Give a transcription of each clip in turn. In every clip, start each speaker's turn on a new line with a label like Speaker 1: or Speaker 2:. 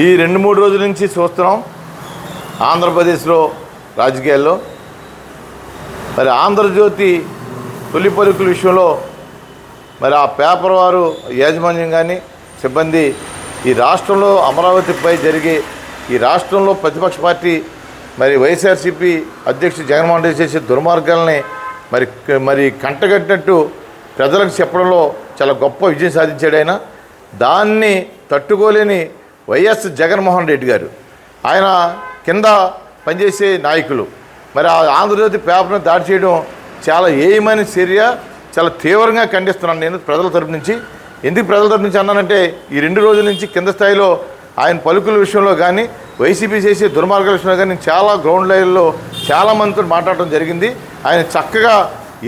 Speaker 1: ఈ 2-3 రోజుల నుంచి చూస్తున్నాం ఆంధ్రప్రదేశ్లో రాజకీయాల్లో. మరి ఆంధ్రజ్యోతి తొలి పలుకుల విషయంలో మరి ఆ పేపర్ వారు యాజమాన్యం కానీ సిబ్బంది ఈ రాష్ట్రంలో అమరావతిపై జరిగే ఈ రాష్ట్రంలో ప్రతిపక్ష పార్టీ మరి వైఎస్ఆర్సీపీ అధ్యక్షుడు జగన్మోహన్ రెడ్డి చేసే దుర్మార్గాలని మరి కంటగట్టినట్టు ప్రజలకు చెప్పడంలో చాలా గొప్ప విజయం సాధించాడు ఆయన. దాన్ని తట్టుకోలేని వైఎస్ జగన్మోహన్ రెడ్డి గారు, ఆయన కింద పనిచేసే నాయకులు మరి ఆ ఆంధ్రజ్యోతి పేపర్ని దాడి చేయడం చాలా ఏయమైన చర్య. చాలా తీవ్రంగా ఖండిస్తున్నాను నేను ప్రజల తరపు నుంచి. ఎందుకు ప్రజల తరపు నుంచి అన్నానంటే ఈ 2 రోజుల నుంచి కింద స్థాయిలో ఆయన పలుకుల విషయంలో కానీ వైసీపీ చేసే దుర్మార్గాల విషయంలో కానీ చాలా గ్రౌండ్ లెవెల్లో చాలామందితో మాట్లాడటం జరిగింది. ఆయన చక్కగా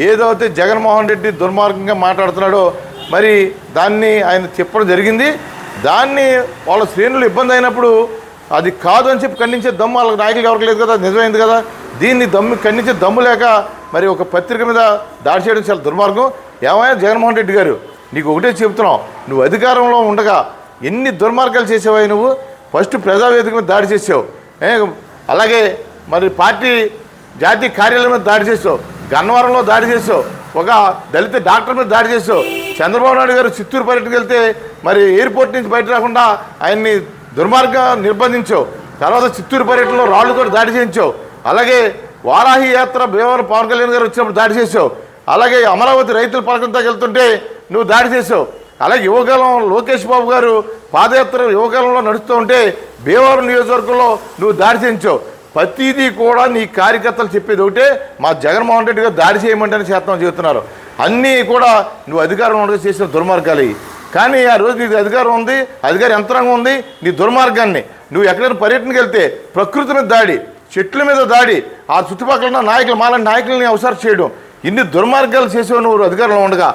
Speaker 1: ఏదైతే జగన్మోహన్ రెడ్డి దుర్మార్గంగా మాట్లాడుతున్నాడో మరి దాన్ని ఆయన చెప్పడం జరిగింది. దాన్ని వాళ్ళ శ్రేణులు ఇబ్బంది అయినప్పుడు అది కాదు అని చెప్పి ఖండించే దమ్ము వాళ్ళ నాయకులు ఎవరికి లేదు కదా, నిజమైంది కదా. దీన్ని ఖండించే దమ్ము లేక మరి ఒక పత్రిక మీద దాడి చేయడం చాలా దుర్మార్గం. ఏమైనా జగన్మోహన్ రెడ్డి గారు, నీకు ఒకటే చెబుతున్నావు, నువ్వు అధికారంలో ఉండగా ఎన్ని దుర్మార్గాలు చేసావు. నువ్వు ఫస్ట్ ప్రజావేదిక మీద దాడి చేసావు, అలాగే మరి పార్టీ జాతీయ కార్యాలయం మీద దాడి చేసావు, గన్నవరంలో దాడి చేసావు, ఒక దళిత డాక్టర్ మీద దాడి చేసావు. చంద్రబాబు నాయుడు గారు చిత్తూరు పర్యటనకు వెళ్తే మరి ఎయిర్పోర్ట్ నుంచి బయట రాకుండా ఆయన్ని దుర్మార్గంగా నిర్బంధించావు. తర్వాత చిత్తూరు పర్యటనలో రాళ్లతో దాడి చేయించావు. అలాగే వారాహి యాత్ర భీమవరం పవన్ కళ్యాణ్ గారు వచ్చినప్పుడు దాడి చేసావు. అలాగే అమరావతి రైతుల పలకంతా వెళ్తుంటే నువ్వు దాడి చేసావు. అలాగే యువకాలం లోకేష్ బాబు గారు పాదయాత్ర యువకాలంలో నడుస్తూ ఉంటే భీమవరం నియోజకవర్గంలో నువ్వు దాడి చేయించావు. ప్రతిదీ కూడా నీ కార్యకర్తలు చెప్పేది ఒకటే, మా జగన్మోహన్ రెడ్డి గారు దాడి చేయమంటేనే చేస్తామని చెబుతున్నారు. అన్నీ కూడా నువ్వు అధికారం ఉండగా చేసిన దుర్మార్గాలు. కానీ ఆ రోజు నీకు అధికారం ఉంది, అధికార యంత్రాంగం ఉంది, నీ దుర్మార్గాన్ని నువ్వు ఎక్కడైనా పర్యటనకి వెళ్తే ప్రకృతి మీద దాడి, చెట్ల మీద దాడి, ఆ చుట్టుపక్కల ఉన్న నాయకులు మాలాంటి నాయకులని అవసరం చేయడం, ఇన్ని దుర్మార్గాలు చేసేవు నువ్వు అధికారంలో ఉండగా.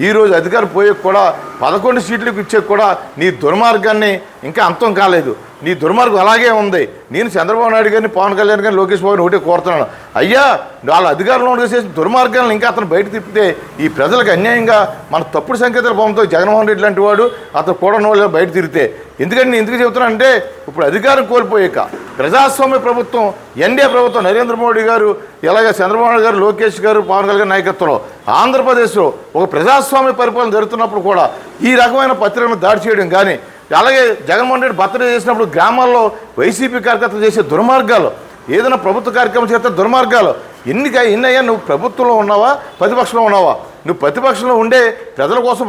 Speaker 1: ఈరోజు అధికారం పోయే కూడా 11 సీట్లకు ఇచ్చే కూడా నీ దుర్మార్గాన్ని ఇంకా అంతం కాలేదు. నీ దుర్మార్గం అలాగే ఉంది. నేను చంద్రబాబు నాయుడు గారిని పవన్ కళ్యాణ్ గారిని లోకేష్ బాబుని ఒకటే కోరుతున్నాను, అయ్యా వాళ్ళ అధికారంలో ఉండే చేసిన దుర్మార్గాలను ఇంకా అతను బయట తిప్పితే ఈ ప్రజలకు అన్యాయంగా మన తప్పుడు సంకేతాలు పంపుతో జగన్మోహన్ రెడ్డి లాంటి వాడు అతను కూడా వాళ్ళు బయట తిరిగితే. ఎందుకంటే నేను ఎందుకు చెబుతున్నాను అంటే ఇప్పుడు అధికారం కోల్పోయాక ప్రజాస్వామ్య ప్రభుత్వం ఎన్డీఏ ప్రభుత్వం నరేంద్ర మోడీ గారు, ఇలాగే చంద్రబాబు నాయుడు గారు, లోకేష్ గారు, పవన్ కళ్యాణ్ నాయకత్వంలో ఆంధ్రప్రదేశ్లో ఒక ప్రజాస్వామ్య పరిపాలన జరుగుతున్నప్పుడు కూడా ఈ రకమైన పత్రికలను దాడి చేయడం కానీ, అలాగే జగన్మోహన్ రెడ్డి బర్త్డే చేసినప్పుడు గ్రామాల్లో వైసీపీ కార్యకర్తలు చేసే దుర్మార్గాలు, ఏదైనా ప్రభుత్వ కార్యక్రమం చేస్తే దుర్మార్గాలు ఎన్నయ్యా. నువ్వు ప్రభుత్వంలో ఉన్నావా, ప్రతిపక్షంలో ఉన్నావా? నువ్వు ప్రతిపక్షంలో ఉండే ప్రజల కోసం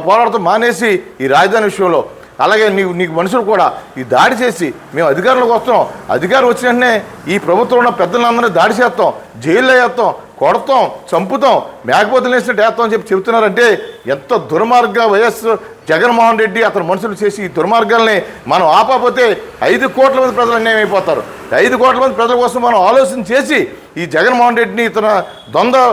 Speaker 1: పోరాడతాం మానేసి ఈ రాజధాని విషయంలో, అలాగే నీకు మనుషులు కూడా ఈ దాడి చేసి మేము అధికారంలోకి వస్తున్నాం, అధికారం వచ్చిన వెంటనే ఈ ప్రభుత్వంలో ఉన్న పెద్దలందరినీ దాడి చేస్తాం, జైల్లో వేస్తాం, కొడతాం, చంపుతాం, మేకపోతులు వేసినట్టు వేస్తాం అని చెప్పి చెబుతున్నారంటే ఎంత దుర్మార్గ వైఎస్ జగన్మోహన్ రెడ్డి అతను మనుషులు చేసి ఈ దుర్మార్గాల్ని మనం ఆపకపోతే 5 కోట్ల మంది ప్రజలు అన్యాయం అయిపోతారు. 5 కోట్ల మంది ప్రజల కోసం మనం ఆలోచన చేసి ఈ జగన్మోహన్ రెడ్డిని ఇతను ద్వంద్వ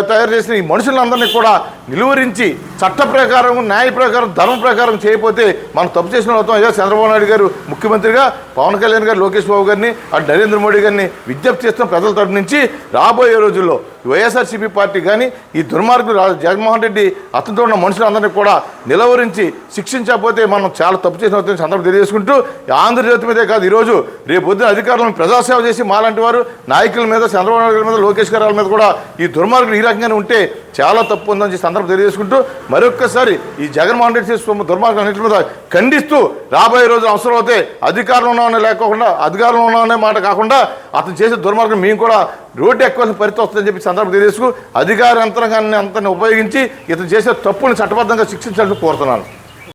Speaker 1: తయారు చేసిన ఈ మనుషులందరినీ కూడా నిలువరించి చట్ట ప్రకారం, న్యాయ ప్రకారం, ధర్మం ప్రకారం చేయకపోతే మనం తప్పు చేసిన అవుతాం. అయ్యా చంద్రబాబు నాయుడు గారు ముఖ్యమంత్రిగా, పవన్ కళ్యాణ్ గారు, లోకేష్ బాబు గారిని, అటు నరేంద్ర మోడీ గారిని విజ్ఞప్తి చేస్తున్న ప్రజల తరపు నుంచి రాబోయే రోజుల్లో వైఎస్ఆర్సీపీ పార్టీ కానీ ఈ దుర్మార్గులు జగన్మోహన్ రెడ్డి అతనితో ఉన్న మనుషులందరినీ కూడా నిలవరించి శిక్షించకపోతే మనం చాలా తప్పు చేసిన అవుతుంది సందర్భం తెలియజేసుకుంటూ, ఆంధ్రజ్యోతి మీదే కాదు ఈరోజు రేపు పొద్దున అధికారులను ప్రజాసేవ చేసి మాలాంటి వారు నాయకుల మీద, చంద్రబాబు నాయుడు గారి మీద, లోకేష్ గారి మీద కూడా ఈ దుర్మార్గులు ఈ రకంగానే ఉంటే చాలా తప్పు ఉందని సందర్భం తెలియజేసుకుంటూ మరొక్కసారి ఈ జగన్మోహన్ రెడ్డి చేసిన దుర్మార్గాలన్నింటి మీద ఖండిస్తూ రాబోయే రోజు అవసరం అవుతే అధికారంలో ఉన్నామనే లేకుండా, అధికారంలో ఉన్నామనే మాట కాకుండా అతను చేసే దుర్మార్గం మేము కూడా రోడ్డు ఎక్కువ పరిస్థితి వస్తుందని చెప్పి సందర్భం తెలియజేసుకు అధికార యంత్రాంగాన్ని అంతని ఉపయోగించి ఇతను చేసే తప్పుని చట్టబద్ధంగా శిక్షించాలని కోరుతున్నాను.